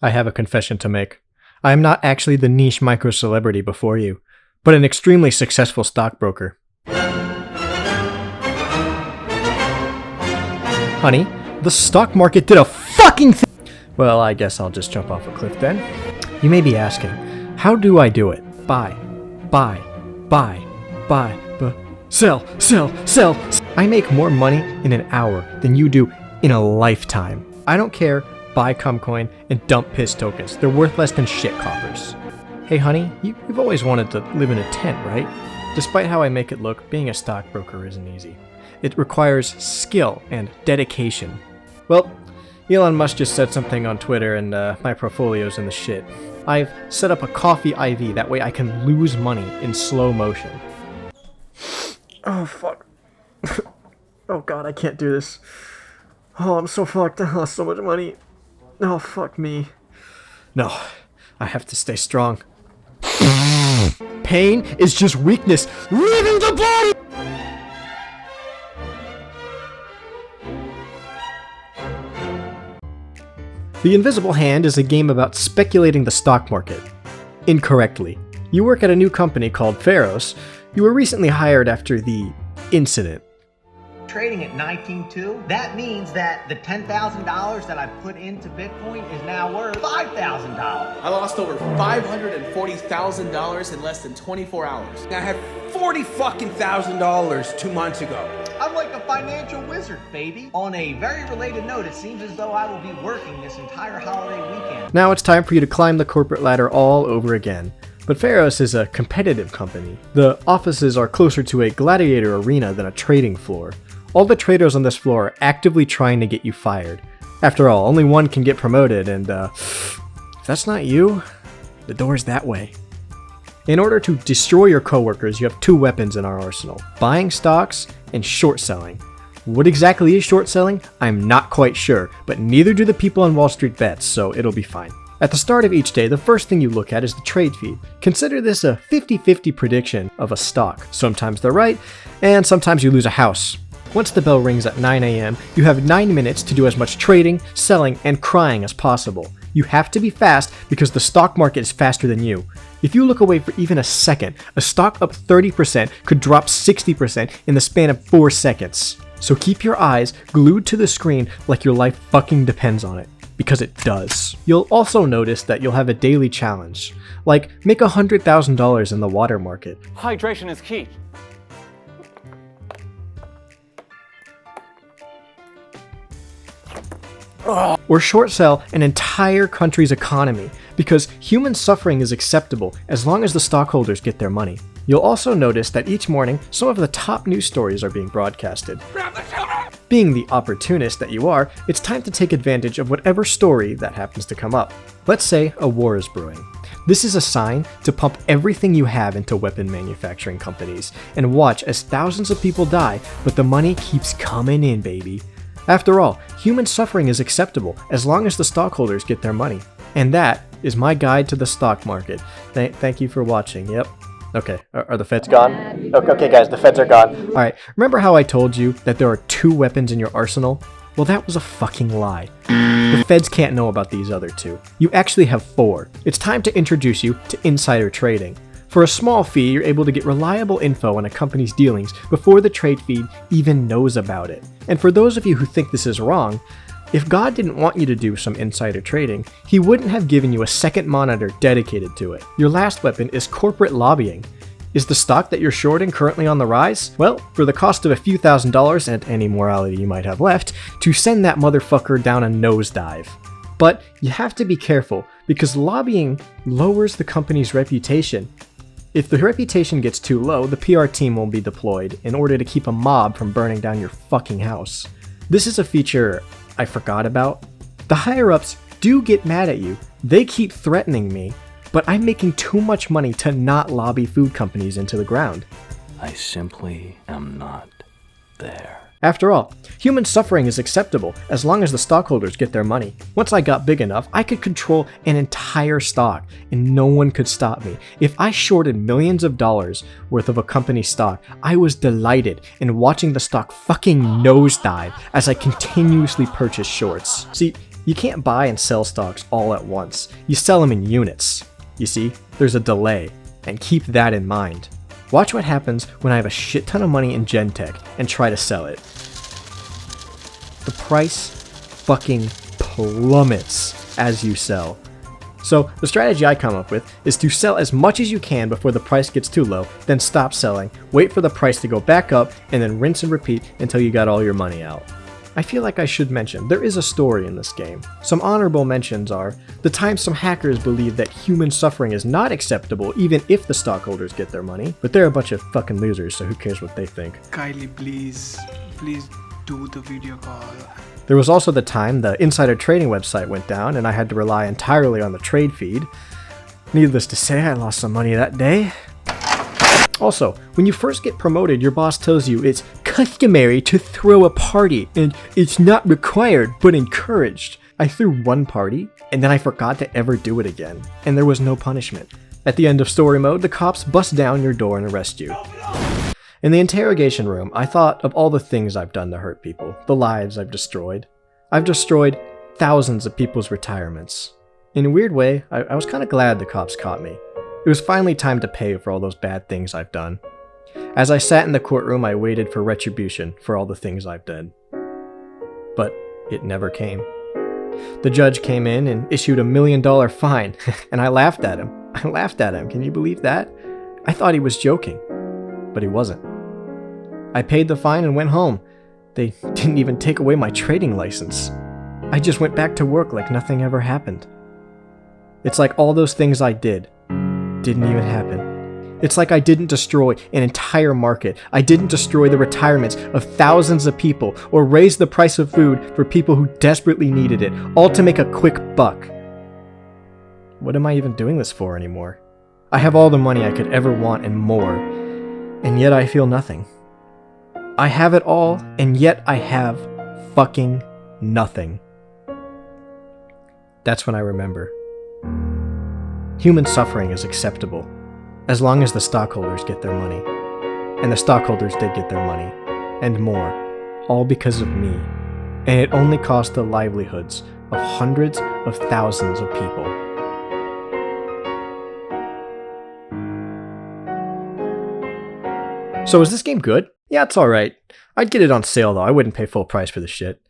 I have a confession to make. I am not actually the niche micro-celebrity before you, but an extremely successful stockbroker. Honey, the stock market did a fucking thing! Well, I guess I'll just jump off a cliff then. You may be asking, how do I do it? Buy, sell. I make more money in an hour than you do in a lifetime. I don't care, buy Cumcoin and dump piss tokens. They're worth less than shit coppers. Hey honey, you've always wanted to live in a tent, right? Despite how I make it look, being a stockbroker isn't easy. It requires skill and dedication. Well, Elon Musk just said something on Twitter and my portfolio's in the shit. I've set up a coffee IV, that way I can lose money in slow motion. Oh fuck. Oh god, I can't do this. Oh, I'm so fucked. I lost so much money. Oh, fuck me. No, I have to stay strong. Pain is just weakness leaving the body! The Invisible Hand is a game about speculating the stock market. Incorrectly. You work at a new company called Pharos. You were recently hired after the incident. Trading at 19.2, that means that the $10,000 that I put into Bitcoin is now worth $5,000. I lost over $540,000 in less than 24 hours. I had $40,000 2 months ago. I'm like a financial wizard, baby. On a very related note, it seems as though I will be working this entire holiday weekend. Now it's time for you to climb the corporate ladder all over again. But Pharos is a competitive company. The offices are closer to a gladiator arena than a trading floor. All the traders on this floor are actively trying to get you fired. After all, only one can get promoted, and if that's not you, the door's that way. In order to destroy your coworkers, you have two weapons in our arsenal: buying stocks and short selling. What exactly is short selling? I'm not quite sure, but neither do the people on Wall Street Bets, so it'll be fine. At the start of each day, the first thing you look at is the trade feed. Consider this a 50-50 prediction of a stock. Sometimes they're right, and sometimes you lose a house. Once the bell rings at 9 a.m., you have 9 minutes to do as much trading, selling, and crying as possible. You have to be fast because the stock market is faster than you. If you look away for even a second, a stock up 30% could drop 60% in the span of 4 seconds. So keep your eyes glued to the screen like your life fucking depends on it. Because it does. You'll also notice that you'll have a daily challenge, like make $100,000 in the water market. Hydration is key. Or short sell an entire country's economy, because human suffering is acceptable as long as the stockholders get their money. You'll also notice that each morning, some of the top news stories are being broadcasted. Being the opportunist that you are, it's time to take advantage of whatever story that happens to come up. Let's say a war is brewing. This is a sign to pump everything you have into weapon manufacturing companies, and watch as thousands of people die, but the money keeps coming in, baby. After all, human suffering is acceptable as long as the stockholders get their money. And that is my guide to the stock market. Thank you for watching. Yep. Okay, are the feds gone? Okay guys, the feds are gone. Alright, remember how I told you that there are 2 weapons in your arsenal? Well, that was a fucking lie. The feds can't know about these other 2. You actually have 4. It's time to introduce you to insider trading. For a small fee, you're able to get reliable info on a company's dealings before the trade feed even knows about it. And for those of you who think this is wrong, if God didn't want you to do some insider trading, he wouldn't have given you a second monitor dedicated to it. Your last weapon is corporate lobbying. Is the stock that you're shorting currently on the rise? Well, for the cost of a few $1,000s and any morality you might have left, to send that motherfucker down a nosedive. But you have to be careful, because lobbying lowers the company's reputation. If the reputation gets too low, the PR team will be deployed in order to keep a mob from burning down your fucking house. This is a feature I forgot about. The higher-ups do get mad at you. They keep threatening me, but I'm making too much money to not lobby food companies into the ground. I simply am not there. After all, human suffering is acceptable as long as the stockholders get their money. Once I got big enough, I could control an entire stock, and no one could stop me. If I shorted millions of dollars worth of a company's stock, I was delighted in watching the stock fucking nosedive as I continuously purchased shorts. See, You can't buy and sell stocks all at once. You sell them in units. You see, there's a delay, and keep that in mind. Watch what happens when I have a shit ton of money in Genentech and try to sell it. The price fucking plummets as you sell. So the strategy I come up with is to sell as much as you can before the price gets too low, then stop selling, wait for the price to go back up, and then rinse and repeat until you got all your money out. I feel like I should mention, there is a story in this game. Some honorable mentions are, the time some hackers believe that human suffering is not acceptable even if the stockholders get their money, but they're a bunch of fucking losers, so who cares what they think. Kylie, please do the video call. There was also the time the insider trading website went down and I had to rely entirely on the trade feed. Needless to say, I lost some money that day. Also, when you first get promoted, your boss tells you it's customary to throw a party and it's not required but encouraged. I threw one party and then I forgot to ever do it again, and there was no punishment. At the end of story mode, the cops bust down your door and arrest you. In the interrogation room, I thought of all the things I've done to hurt people, the lives I've destroyed. I've destroyed thousands of people's retirements. In a weird way, I was kind of glad the cops caught me. It was finally time to pay for all those bad things I've done. As I sat in the courtroom, I waited for retribution for all the things I've done. But it never came. The judge came in and issued $1 million fine, and I laughed at him. Can you believe that? I thought he was joking, but he wasn't. I paid the fine and went home. They didn't even take away my trading license. I just went back to work like nothing ever happened. It's like all those things I did didn't even happen. It's like I didn't destroy an entire market. I didn't destroy the retirements of thousands of people or raise the price of food for people who desperately needed it, all to make a quick buck. What am I even doing this for anymore? I have all the money I could ever want and more, and yet I feel nothing. I have it all, and yet I have fucking nothing. That's when I remember. Human suffering is acceptable, as long as the stockholders get their money. And the stockholders did get their money, and more, all because of me. And it only cost the livelihoods of hundreds of thousands of people. So is this game good? Yeah, it's alright. I'd get it on sale though, I wouldn't pay full price for this shit.